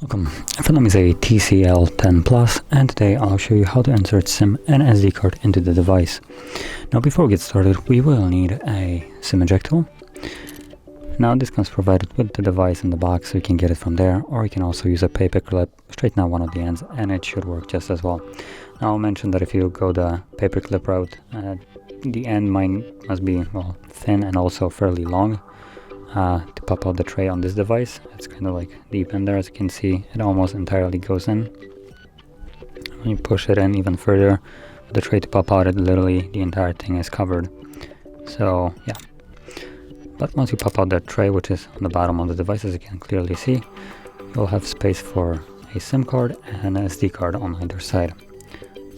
Welcome. In front of me is a TCL 10 Plus, and today I'll show you how to insert SIM and SD card into the device. Now before we get started, we will need a SIM eject tool. Now this comes provided with the device in the box, so you can get it from there, or you can also use a paper clip, straighten out one of the ends, and it should work just as well. Now I'll mention that if you go the paper clip route, the end must be thin and also fairly long to pop out the tray on this device. It's kind of like deep in there, as you can see. It almost entirely goes in. When you push it in even further, for the tray to pop out, literally the entire thing is covered. So yeah. But once you pop out that tray, which is on the bottom of the device, as you can clearly see, you'll have space for a SIM card and an SD card on either side.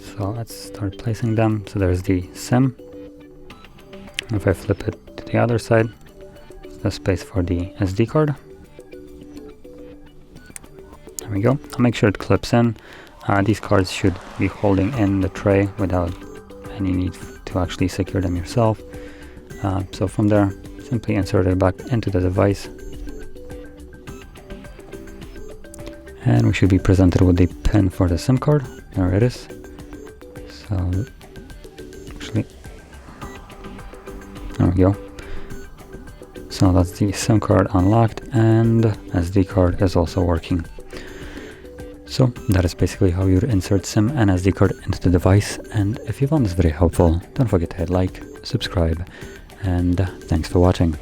So let's start placing them. So there's the SIM. If I flip it to the other side, there's space for the SD card. There we go. I'll make sure it clips in. These cards should be holding in the tray without any need to actually secure them yourself. So from there, simply insert it back into the device, and we should be presented with the pin for the SIM card. There it is. So actually, there we go. So that's the SIM card unlocked, and SD card is also working. So that is basically how you insert SIM and SD card into the device. And if you found this video helpful, don't forget to hit like, subscribe, and thanks for watching.